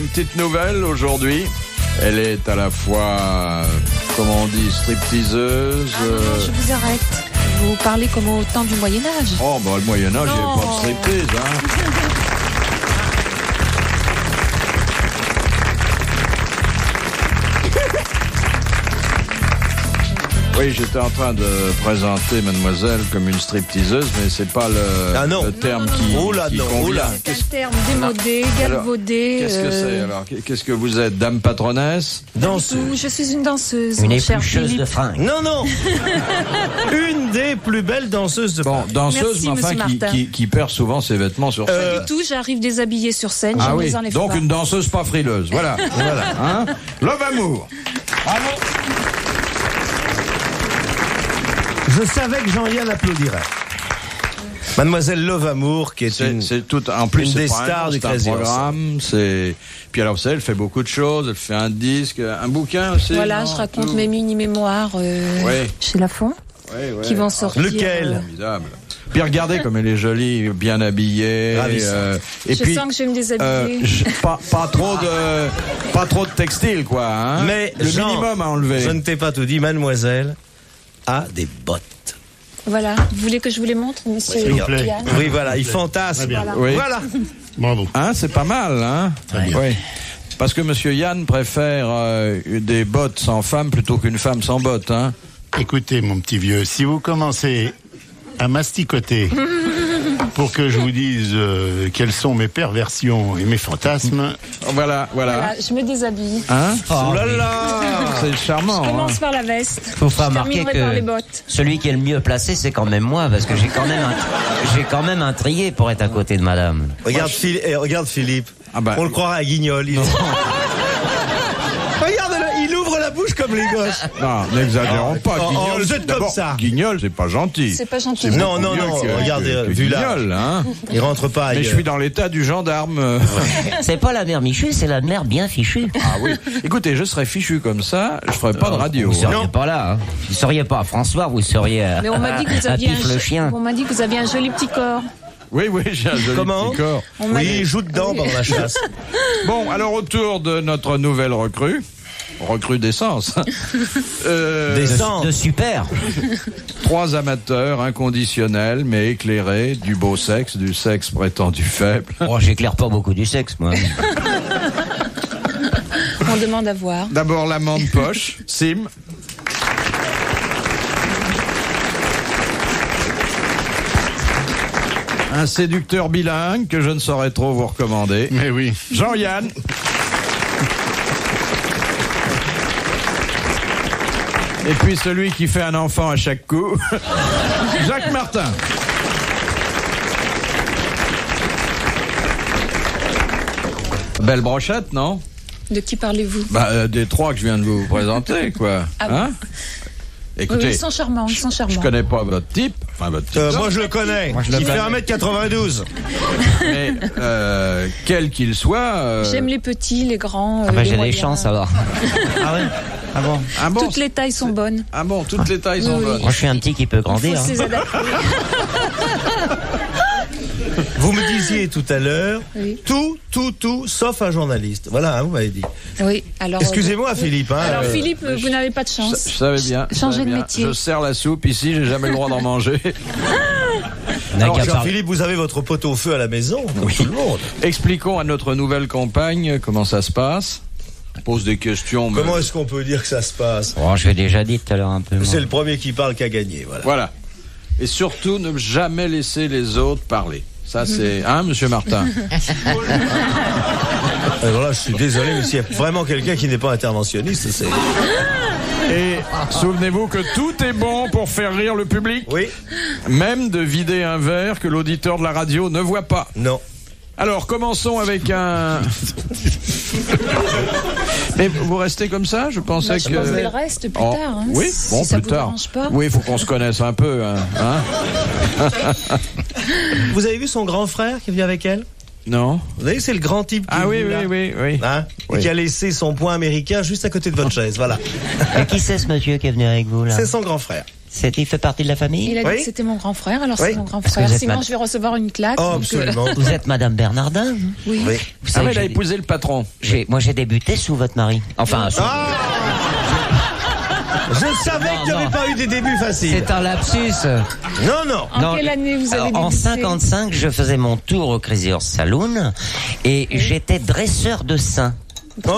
une petite nouvelle aujourd'hui. Elle est à la fois, comment on dit, stripteaseuse. Je vous arrête. Vous parlez comme au temps du Moyen-Âge. Oh, bah, le Moyen-Âge, il n'y avait pas de striptease, hein. Oui, j'étais en train de présenter mademoiselle comme une stripteaseuse, mais c'est pas le terme qui convient. C'est un terme démodé, galvaudé. Qu'est-ce que c'est alors? Qu'est-ce que vous êtes? Dame patronesse? Danseuse. Je suis une danseuse. Une éplucheuse de fringues. Non. Une des plus belles danseuses de fringues. Bon, danseuse, Merci, mais enfin qui perd souvent ses vêtements sur scène. Pas du tout, j'arrive déshabillée sur scène. Ah je oui, les enlève donc pas. une danseuse pas frileuse. Voilà. Hein? Love Amour. Bravo. Je savais que Jean-Yann applaudirait. Mademoiselle Love Amour, qui est c'est tout en plus une des c'est pas stars du Crazy Horse. programme, puis alors vous savez, elle fait beaucoup de choses, elle fait un disque, un bouquin aussi. Voilà, non, je raconte tout. mes mini-mémoires chez Lafon, qui vont sortir. Lequel Formidable. Puis regardez comme elle est jolie, bien habillée. Et je puis, sens que je vais me déshabiller. pas trop de textile, quoi. Hein. Mais le Jean, minimum à enlever. Je ne t'ai pas tout dit, mademoiselle a des bottes. Voilà, vous voulez que je vous les montre, monsieur Yann? Oui, voilà, il fantasme. Voilà. Oui. Voilà. Bravo. Hein, c'est pas mal, hein. Très bien. Oui. Parce que monsieur Yann préfère des bottes sans femme plutôt qu'une femme sans bottes, hein. Écoutez, mon petit vieux, si vous commencez à masticoter pour que je vous dise quelles sont mes perversions et mes fantasmes... Voilà. Voilà, je me déshabille. Hein? Oh là là. C'est charmant. Je commence hein. par la veste. Faut pas je remarquer terminerai par les que bottes. celui qui est le mieux placé, c'est quand même moi, parce que j'ai quand même intrigué pour être à côté de madame. Regarde Philippe. Ah bah, on le croirait à Guignol. Regarde-le, il ouvre la bouche comme les gosses. Non, n'exagérons pas. Guignol, vous êtes comme d'abord, ça. Guignol, c'est pas gentil. C'est pas gentil. Non, Mieux que- regardez, que vu là. Guignol, hein. Il rentre pas Mais ailleurs. je suis dans l'état du gendarme. C'est pas la mère Michu, c'est la mère bien fichue. Ah oui. Écoutez, je serais fichu comme ça, je ferais pas de radio. Vous seriez Non. pas là, hein. Vous seriez pas à François, vous seriez Mais on m'a dit que vous à aviez Pif le chien. on m'a dit que vous aviez un joli petit corps. Oui, j'ai un joli Comment petit corps. On m'a Oui, dit- il joue dedans pendant la chasse. Bon, alors autour de notre nouvelle recrue d'essence. De super. 3 amateurs inconditionnels mais éclairés, du beau sexe, du sexe prétendu faible. Oh, j'éclaire pas beaucoup du sexe, moi. On demande à voir. D'abord l'amant de poche, Sim. Un séducteur bilingue que je ne saurais trop vous recommander. Mais oui. Jean-Yann. Et puis celui qui fait un enfant à chaque coup, Jacques Martin. Belle brochette, non? De qui parlez-vous? Des 3 que je viens de vous présenter, quoi. Ah bon? Hein? Oui, Écoutez, ils sont charmants, ils sont je charmants. connais pas votre type, Moi je le connais. Il fait 1m92. mais quel qu'il soit... J'aime les petits, les grands. les J'ai des moyens. chances alors. Ah ouais. Ah bon. Ah bon, Toutes les tailles sont bonnes. ah bon, toutes les tailles sont Oui, oui. bonnes. Moi, je suis un petit qui peut Il grandir. faut hein. s'y adapter. Vous me disiez tout à l'heure, Oui. tout, sauf un journaliste. Voilà, vous m'avez dit. Oui, alors. Excusez-moi, Philippe. Hein, Alors, Philippe, vous n'avez pas de Je chance. savais bien. je Changez savais de bien. métier. Je sers la soupe ici, j'ai jamais le droit d'en manger. Alors, qu'à part- Jean-Philippe, vous avez votre pot au feu à la maison, comme tout le monde. Expliquons à notre nouvelle compagne comment ça se passe. On pose des questions. mais- Comment est-ce qu'on peut dire que ça se passe? Oh, je l'ai déjà dit tout à l'heure un peu. moi. C'est le premier qui parle qui a gagné, voilà. Voilà. Et surtout, ne jamais laisser les autres parler. Ça, c'est... Hein, monsieur Martin? Alors là, je suis désolé, mais s'il y a vraiment quelqu'un qui n'est pas interventionniste, c'est... Et souvenez-vous que tout est bon pour faire rire le public. Oui? Même de vider un verre que l'auditeur de la radio ne voit pas. Non. Alors, commençons avec un... Mais vous restez comme ça? Je pensais Je que... pense le reste plus Oh, tard. Hein, oui, si bon, ça plus vous tard. dérange pas. Oui, il faut qu'on se connaisse un peu. Hein. Vous avez vu son grand frère qui est venu avec elle? Non? Vous savez, c'est le grand type qui Ah est oui, venu, là. oui. Hein? Oui. Et qui a laissé son poing américain juste à côté de votre chaise, voilà. Et qui c'est ce monsieur qui est venu avec vous là? C'est son grand frère. Il fait partie de la famille? Il a dit que c'était mon grand frère, alors c'est mon grand frère. Sinon, je vais recevoir une claque. Oh, absolument. Vous êtes Madame Bernardin? Oui. Vous savez, il a épousé le patron. Moi, j'ai débuté sous votre mari. Enfin, Je savais que tu n'avais pas eu des débuts faciles. C'est un lapsus. Non. En quelle année vous avez débuté? En 55, je faisais mon tour au Crazy Horse Saloon et j'étais dresseur de seins. Oh!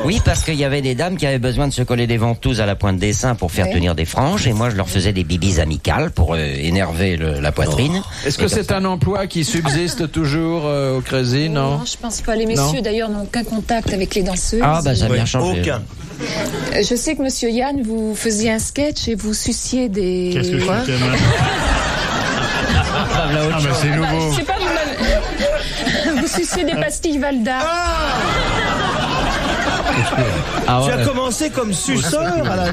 Oui, parce qu'il y avait des dames qui avaient besoin de se coller des ventouses à la pointe des seins pour faire tenir des franges, et moi je leur faisais des bibis amicales pour énerver la poitrine. Est-ce que c'est un emploi qui subsiste toujours au Crazy? Non, je pense pas. Les messieurs d'ailleurs n'ont aucun contact avec les danseuses. Ah bah ça a bien changé. Aucun. Je sais que Monsieur Yann, vous faisiez un sketch et vous suciez des... Qu'est-ce que je fais, c'est nouveau. Je sais pas, vous suciez des pastilles Valda. Tu as commencé comme suceur à la...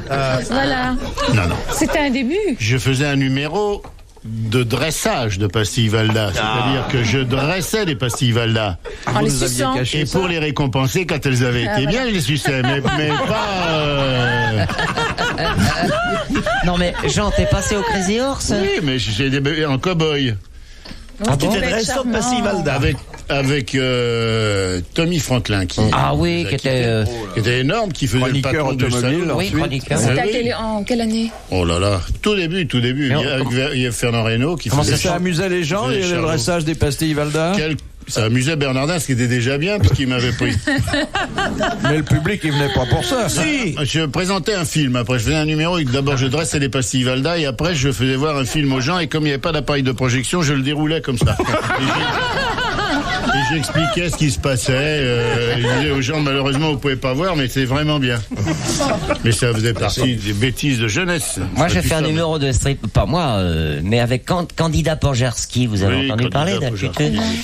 Voilà. Non. C'était un début. Je faisais un numéro de dressage de pastilles Valda. C'est-à-dire que je dressais les pastilles Valda. En les suçant. Et pour les récompenser, quand elles avaient été bien, je les suçais. Mais pas... Non mais Jean, t'es passé au Crazy Horse? Oui, mais j'ai des bébés en cow-boy. Tu étais dresseur de pastilles Valda. Avec Tommy Franklin qui était énorme, qui faisait le patron du salon. Oui, chroniqueur. C'était en quelle année? Oh là là, tout début. Il y a Fernand Reynaud qui faisait... Ça amusait les gens, le dressage des pastilles Valda? Ça amusait Bernardin, ce qui était déjà bien, puisqu'il m'avait pris. Mais le public, il venait pas pour ça. Si. Je présentais un film, après je faisais un numéro, et d'abord je dressais les pastilles Valda, et après je faisais voir un film aux gens, et comme il n'y avait pas d'appareil de projection, je le déroulais comme ça. Et j'expliquais ce qui se passait. Je disais aux gens, malheureusement, vous pouvez pas voir, mais c'est vraiment bien. Mais ça faisait partie des bêtises de jeunesse. Moi, j'ai fait un numéro de strip, pas moi, mais avec Candida Porgerski. Vous avez entendu parler d'elle?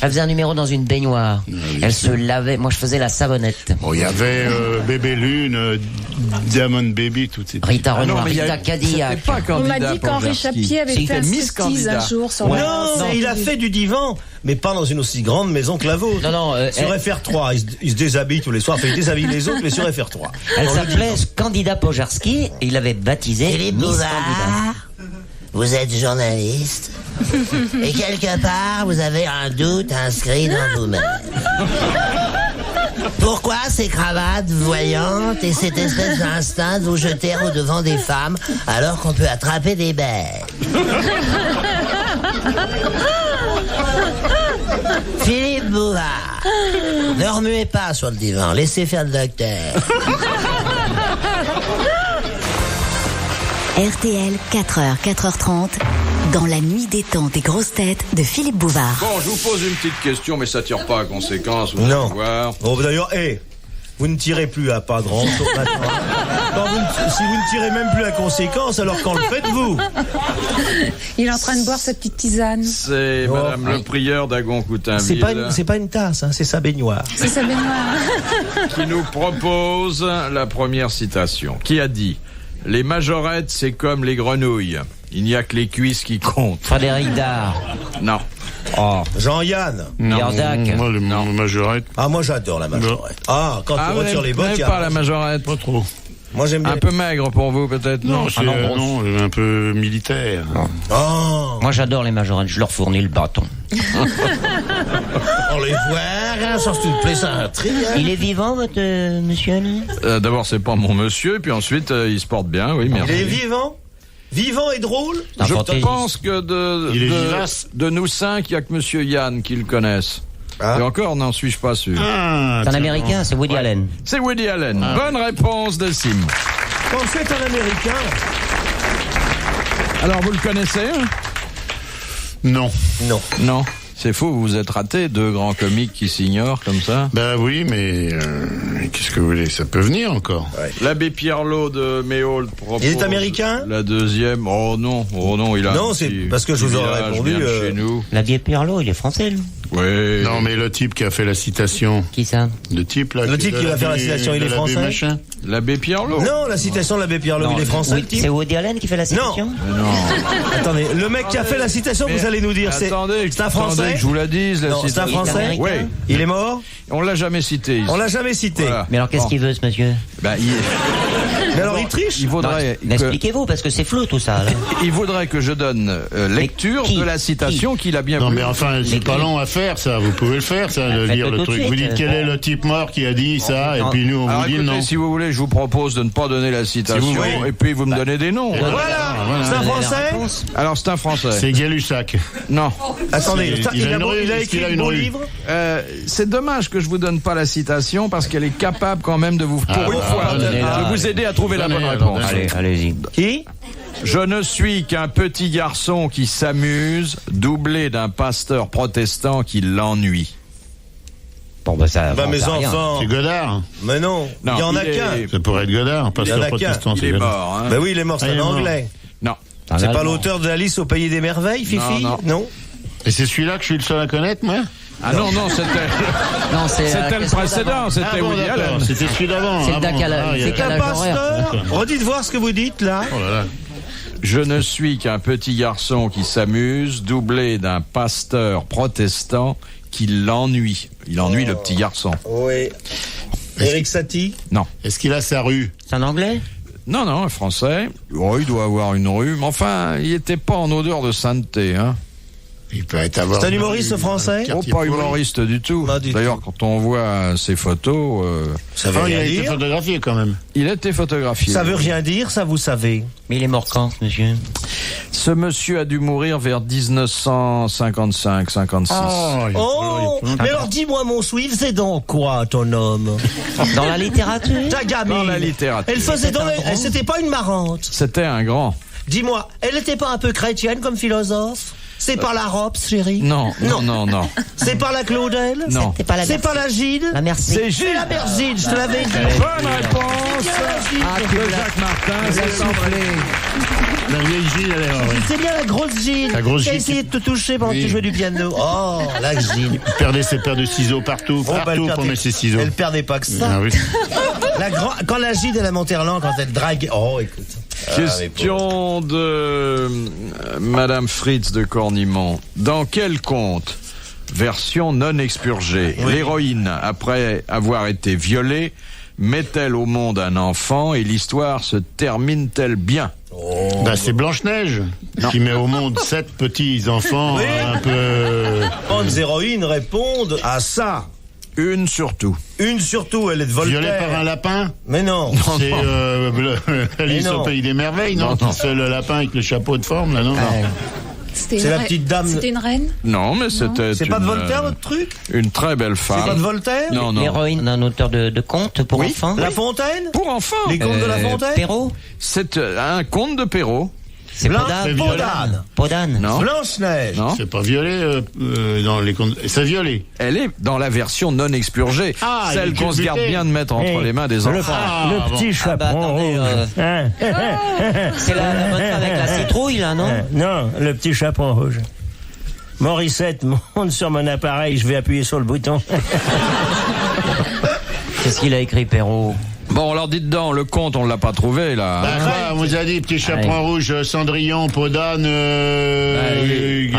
Elle faisait un numéro dans une baignoire. Elle se lavait. Moi, je faisais la savonnette. Bon, il y avait Bébé Lune, Diamond Baby, toutes ces... Rita Renoir, Rita Cadillac. On m'a dit qu'Henri Chapier avait fait un striptease un jour sur Non, il a fait du divan, mais pas dans une aussi grande maison que la vôtre. Non, sur FR3, il se déshabille tous les soirs, enfin il déshabille les autres, mais sur FR3. Elle s'appelait Candida Porgerski et il avait baptisé Philippe Bouvard. Vous êtes journaliste et quelque part vous avez un doute inscrit dans vous-même. Pourquoi ces cravates voyantes et cette espèce d'instinct de vous jeter au devant des femmes alors qu'on peut attraper des bêtes? Philippe Bouvard, ne remuez pas sur le divan, laissez faire le docteur. RTL, 4h, 4h30, dans la nuit détente des grosses têtes de Philippe Bouvard. Bon, je vous pose une petite question, mais ça tire pas à conséquence. Vous non. Voir. Bon, d'ailleurs, vous ne tirez plus à pas grand chose maintenant. Si vous ne tirez même plus à conséquence, alors qu'en le faites-vous? Il est en train de boire sa petite tisane. C'est Madame le prieur d'Agon-Coutainville. C'est pas une tasse, hein, c'est sa baignoire. C'est sa baignoire. Qui nous propose la première citation. Qui a dit: les majorettes, c'est comme les grenouilles. Il n'y a que les cuisses qui comptent. Frédéric Dard. Non. Oh. Jean-Yann. Yardac. Moi, le majorette. Ah, moi j'adore la majorette. Ah, quand tu retires les bottes, pas la majorette. Pas trop. Moi j'aime bien. Un peu maigre pour vous peut-être. Non, un peu militaire. Oh. Moi j'adore les majorettes, je leur fournis le bâton. On les voit, sur toute plaisanterie. Il est vivant votre monsieur? D'abord c'est pas mon monsieur, puis ensuite il se porte bien, oui merci. Il est vivant? Vivant et drôle? Je pense que de nous cinq, il n'y a que monsieur Yann qui le connaisse. Et encore, n'en suis-je pas sûr. C'est un Américain, c'est Woody Allen. C'est Woody Allen. Bonne réponse de Sim. Quand c'est un Américain? Alors, vous le connaissez? Non. Non. C'est faux, vous vous êtes raté, deux grands comiques qui s'ignorent comme ça. Ben oui, mais qu'est-ce que vous voulez? Ça peut venir encore. Ouais. L'abbé Pierlot de Méaul propose. Il est américain? La deuxième. Oh non, il a. Non, c'est parce que je vous aurais répondu. Chez nous. L'abbé Pierlot, il est français, lui. Oui. Non, mais le type qui a fait la citation. Qui ça? Le type là. Le type qui va faire la citation, il est français. L'abbé Pierlot. Non, la citation de l'abbé Pierlot, il est français. Oui, c'est Woody Allen qui fait la citation? Non. Attendez, le mec qui a fait la citation, vous allez nous dire, c'est un français? Que je vous la dise. C'est un français? Oui. Il est mort? On l'a jamais cité. Ici. On l'a jamais cité. Voilà. Mais alors qu'est-ce qu'il veut, ce monsieur? Mais alors il triche. Il vaudrait que, Expliquez-vous, parce que c'est flou tout ça. Là. il vaudrait que je donne lecture qui de la citation qu'il a bien Non, voulu. mais enfin, c'est pas long à faire, ça. Vous pouvez le faire, ça, de Faites-le lire le tout de truc. suite. Vous dites quel est le type mort qui a dit ça, et puis nous, on Alors vous dit écoutez, non. si vous voulez, je vous propose de ne pas donner la citation, Si vous voulez. et puis vous me donnez des noms. Voilà. C'est un français. Alors c'est un Français. C'est Gay-Lussac. Non. Attendez, Il a une rue, il a est-ce qu'il écrit a un une beau rue livre. C'est dommage que je vous donne pas la citation parce qu'elle est capable quand même de vous, pour une fois, de vous aider à trouver la bonne réponse. Allez-y. Qui? Je ne suis qu'un petit garçon qui s'amuse, doublé d'un pasteur protestant qui l'ennuie. Bon, bah ça. Bah bon, mes ça a rien. enfants. C'est Godard. Mais non. Non, Il y en a il est- qu'un. Ça pourrait être Godard, Il y en pasteur a qu'un. protestant. Il c'est est Godard. mort. Hein. Bah oui, il est mort, c'est Ah, il un est mort. anglais. Non. Un C'est pas Allemand. l'auteur de Alice au pays des merveilles, Fifi? Non. Et c'est celui-là que je suis le seul à connaître, moi? Ah non, c'était Non, c'est c'était le qu'est-ce qu'on précédent, d'avant c'était Ah bon, Woody d'accord. Allen. C'était celui d'avant. C'est le Ah bon. décalage. Ah, il y a- C'est Un Décalage horaire. pasteur. Redites voir ce que vous dites là. Oh là là. Je ne suis qu'un petit garçon qui s'amuse, doublé d'un pasteur protestant qui l'ennuie. Il ennuie le petit garçon. Oui. Eric Satie. Non. Est-ce qu'il a sa rue? C'est un anglais? Non, un Français. Oh, il doit avoir une rue, mais enfin, il était pas en odeur de sainteté, hein. Il peut être avoir. C'est un humoriste français? Oh, pas humoriste du tout. Pas du D'ailleurs, quand on voit ses photos, Ça Ah, veut il a rien été dire. photographié quand même. il a été photographié. Ça veut rien dire, ça vous savez. Mais il est mort quand, ce monsieur? Ce monsieur a dû mourir vers 1955-56. Oh, mais alors dis-moi mon Swift, c'est dans quoi ton homme? Dans la littérature? Ta gamine. Dans la littérature. Elle faisait dans un grand. c'était pas une marrante. C'était un grand. Dis-moi, elle n'était pas un peu chrétienne comme philosophe? C'est pas la Robes, chérie? Non. C'est pas la Claudel? Non. C'est pas la C'est pas la Gide? La merci. C'est C'est Gilles. la Bergide, je te l'avais dit. Bonne réponse de Jacques Martin. C'est La vieille Gilles, elle est ouais. C'est bien la grosse Gide. La grosse qui a Gide essayé de te toucher pendant que tu jouais du piano. Oh, la Gide. Il perdait ses paires de ciseaux partout, Oh, bah, elle pour perdait- mettre ses ciseaux. Elle perdait pas que ça. Ah oui. Quand la Gide et la Monterland, quand elle drague. Oh, écoute. Question de Madame Fritz de Cornimont. Dans quel conte, version non expurgée, l'héroïne, après avoir été violée, met-elle au monde un enfant et l'histoire se termine-t-elle bien? Bah, c'est Blanche-Neige qui met au monde 7 petits enfants Oui. un peu. Bonnes héroïnes répondent à ça. Une surtout. Une surtout, elle est de Voltaire. Violée par un lapin. Mais non. C'est Alice Mais non. au pays des merveilles, non? Non. C'est le lapin avec le chapeau de forme, là, non? C'était C'est une la reine- petite dame. C'était une reine? Non, mais c'était C'est pas de une, Voltaire, votre truc? une très belle C'est pas de femme. Voltaire? Non, non. L'héroïne d'un auteur de contes pour Oui. enfants? La Fontaine? Pour enfants. Les contes de la Fontaine? Perrault? C'est un conte de Perrault. C'est Blanche- Podane? Podane. Podane? Non. Blanche-Neige. Non. C'est pas violé dans les contes. C'est violé. Elle est dans la version non expurgée. Ah, celle il est qu'on se garde culbuté. bien de mettre entre les mains des enfants. Ah, bon. Ah bah attendez, c'est la bonne avec la citrouille là, non? Non, le petit chaperon rouge. Morissette monte sur mon appareil, je vais appuyer sur le bouton. Qu'est-ce qu'il a écrit, Perrault? Bon, alors dites donc, le conte, on l'a pas trouvé, là. Bah, quoi, on vous a dit petit chaperon rouge, Cendrillon, Podane, qu'est-ce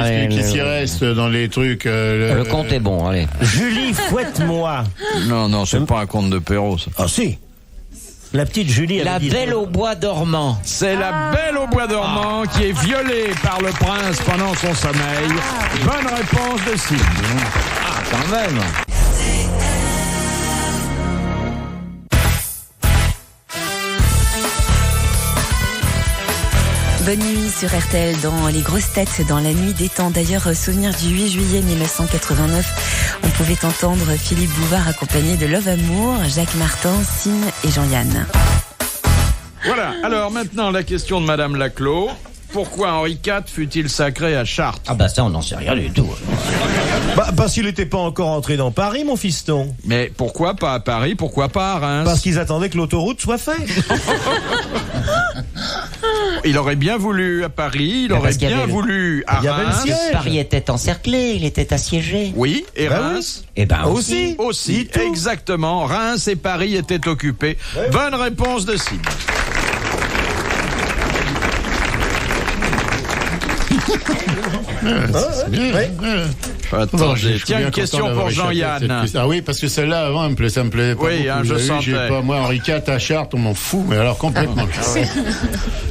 qui reste dans les trucs Le conte est bon, allez. Julie, fouette-moi. Non, c'est pas un conte de Perrault, ça. Ah si. La petite Julie, elle La me dit- Belle au bois dormant. C'est la Belle au bois dormant qui est violée par le prince pendant son sommeil. Bonne réponse de Sylvie. Ah, quand même. Bonne nuit sur RTL dans Les Grosses Têtes dans la nuit des temps. D'ailleurs, souvenir du 8 juillet 1989, on pouvait entendre Philippe Bouvard accompagné de Love Amour, Jacques Martin, Signe et Jean-Yann. Voilà, alors maintenant la question de Madame Laclos. Pourquoi Henri IV fut-il sacré à Chartres? Ah bah ça, on n'en sait rien du tout. Bah, parce qu'il n'était pas encore entré dans Paris, mon fiston. Mais pourquoi pas à Paris? Pourquoi pas à Reims? Parce qu'ils attendaient que l'autoroute soit faite. Il aurait bien voulu à Paris, il aurait parce qu'il y bien avait le- voulu à il y avait le Reims. siège. Paris était encerclé, il était assiégé. Oui, et Bah Reims Eh ben Aussi. aussi, Dit tout. exactement. Reims et Paris étaient occupés. Bonne réponse de Sylvie. Attendez, tiens, une question pour Jean-Yann. Ah oui, parce que celle-là, avant, ça me plaisait pas beaucoup. Oui, je sentais. Moi, Henri IV à Chartres, on m'en fout, mais alors complètement.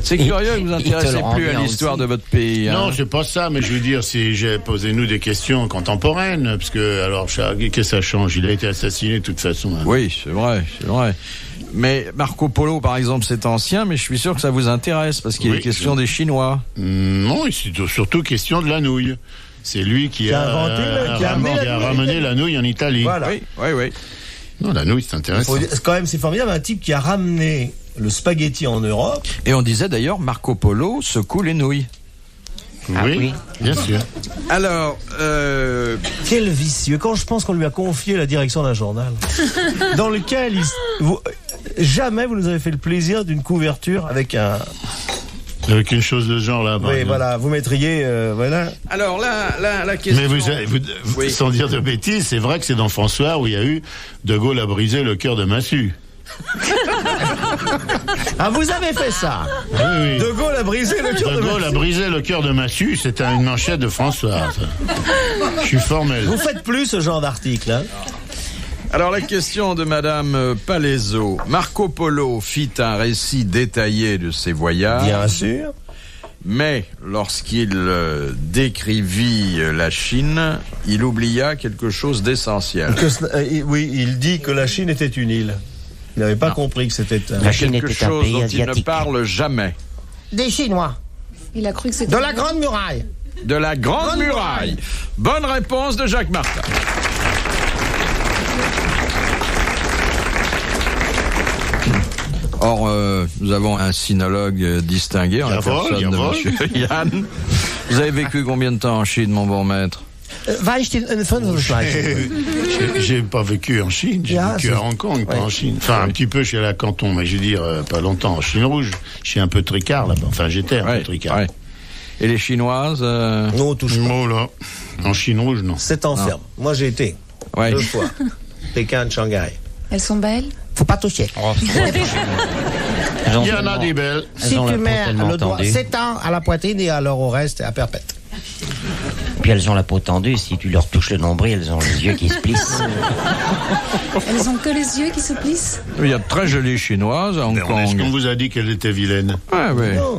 C'est curieux que vous intéressez plus à l'histoire de votre pays. Non, c'est pas ça, mais je veux dire, posez-nous des questions contemporaines, parce que, alors, qu'est-ce que ça change? Il a été assassiné de toute façon. Hein. Oui, c'est vrai. Mais Marco Polo, par exemple, c'est ancien, mais je suis sûr que ça vous intéresse, parce qu'il est question des Chinois. Non, c'est surtout question de la nouille. C'est lui qui a ramené la nouille en Italie. Voilà. Oui. Non, la nouille, c'est intéressant. Quand même, c'est formidable, un type qui a ramené le spaghetti en Europe. Et on disait d'ailleurs, Marco Polo secoue les nouilles. Oui, bien sûr. Alors, quel vicieux. Quand je pense qu'on lui a confié la direction d'un journal, dans lequel jamais vous nous avez fait le plaisir d'une couverture avec une chose de ce genre là. Oui, voilà, vous mettriez, voilà. Alors la question. Mais sans dire de bêtises, c'est vrai que c'est dans François où il y a eu De Gaulle a brisé le cœur de Massue. Ah, vous avez fait ça? Oui. De Gaulle a brisé le cœur de Massue. De Gaulle a brisé le cœur de Massue, c'était une manchette de François. Je suis formel. Vous faites plus ce genre d'article, hein? Alors la question de Madame Palaiseau. Marco Polo fit un récit détaillé de ses voyages. Bien sûr. Mais lorsqu'il décrivit la Chine, il oublia quelque chose d'essentiel. Oui, il dit que la Chine était une île. Il n'avait pas compris que c'était la Chine quelque était un chose pays dont asiatique. il ne parle jamais. Des Chinois. Il a cru que c'était... De la Grande Muraille. De la Grande Muraille. Bonne réponse de Jacques Martin. Or, nous avons un sinologue distingué en la personne de Monsieur Yann. Vous avez vécu combien de temps en Chine, mon bon maître? J'ai pas vécu en Chine, j'ai vécu à Hong Kong, pas en Chine. Enfin, un petit peu chez la Canton, mais je veux dire, pas longtemps en Chine rouge. Je suis un peu tricard là-bas. Enfin, j'étais un peu tricard. Ouais. Et les Chinoises Non, touche pas. Là. En Chine rouge, non. C'est en ferme. Moi, j'ai été 2 fois. Pékin, Shanghai. Elles sont belles? Faut pas toucher. Il y en a des belles. Si tu mets le doigt 7 ans à la poitrine et alors au reste, à perpète. Puis elles ont la peau tendue, si tu leur touches le nombril, elles ont les yeux qui se plissent. Elles ont que les yeux qui se plissent? Il y a de très jolies Chinoises à Hong Kong. Est-ce qu'on vous a dit qu'elles étaient vilaines?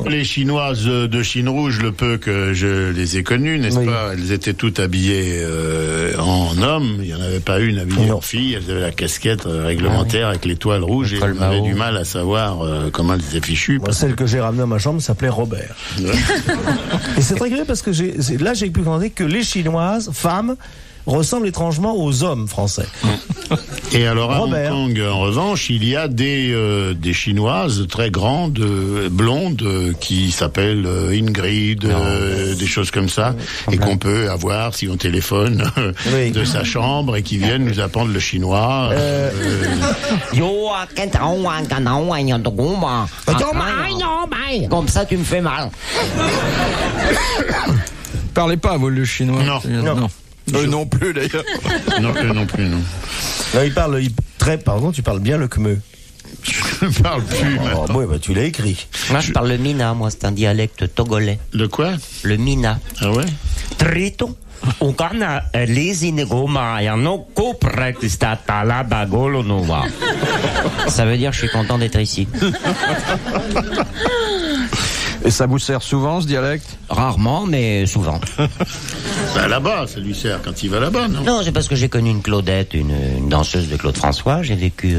Les Chinoises de Chine rouge, le peu que je les ai connues, n'est-ce pas? Elles étaient toutes habillées en homme. Il n'y en avait pas une habillée en fille. Elles avaient la casquette réglementaire avec l'étoile rouge et on avait du mal à savoir comment elles étaient fichues. Celle que j'ai ramenée à ma chambre s'appelait Robert. Et c'est très curieux parce que j'ai pu comprendre que les Chinoises, femmes, ressemblent étrangement aux hommes français. Et alors à Robert. Hong Kong, en revanche, il y a des Chinoises très grandes, blondes, qui s'appellent Ingrid, des choses comme ça, et qu'on peut avoir si on téléphone de sa chambre et qui viennent nous apprendre le chinois. Comme ça, tu me fais mal. Parlez pas, vous, le chinois? Non. Non plus, d'ailleurs. Non plus. Non, tu parles bien le khmer. Je ne parle plus maintenant. Oui, tu l'as écrit. Moi, je parle le mina, moi, c'est un dialecte togolais. Le quoi? Le mina. Ah ouais? Trito. Ça veut dire je suis content d'être ici. Et ça vous sert souvent, ce dialecte? Rarement, mais souvent. Là-bas, ça lui sert quand il va là-bas, non? Non, c'est parce que j'ai connu une Claudette, une danseuse de Claude François. J'ai vécu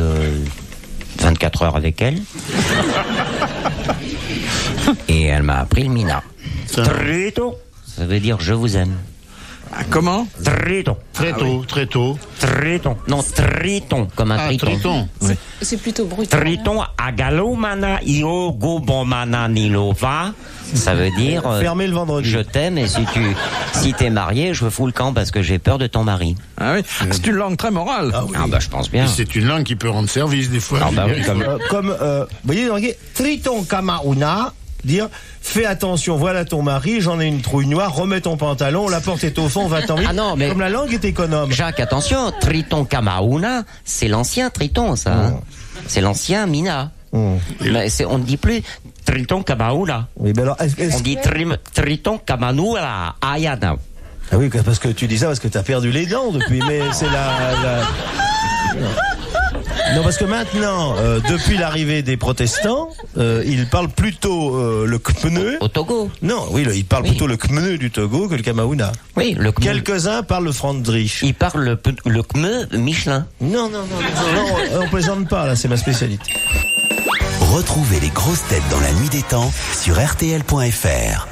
24 heures avec elle. Et elle m'a appris le mina. Trito. Ça veut dire je vous aime. Ah, comment? Triton. Très tôt. Triton. Non, triton, comme un triton. Oui. C'est plutôt brut. Triton agalomana iogobomana nilova. Ça veut dire fermez le vendredi. Je t'aime et si t'es marié, je fous le camp parce que j'ai peur de ton mari. Ah oui, c'est une langue très morale. Ah oui. Je pense bien. Et c'est une langue qui peut rendre service des fois. Oui, Vous voyez, Triton Kamauna, dire fais attention, voilà ton mari, j'en ai une trouille noire, remets ton pantalon, la porte est au fond, va-t'en vite. Ah non, mais comme la langue est économe. Jacques, attention, Triton Kamauna, c'est l'ancien Triton, ça. Hein. C'est l'ancien Mina. Mais on ne dit plus Triton Kamauna. Oui, ben alors, on dit Triton Kamanoula Ayana. Ah oui, parce que tu dis ça parce que t'as perdu les dents depuis, mais c'est Non, parce que maintenant, depuis l'arrivée des protestants, ils parlent plutôt le Khmer. Au Togo. Non, oui, ils parlent plutôt le Khmer du Togo que le Kamaouna. Oui, le Khmer. Quelques-uns parlent le Frandrich. Ils parlent le Khmer Michelin. Non, on plaisante pas, là, c'est ma spécialité. Retrouvez les grosses têtes dans la nuit des temps sur RTL.fr.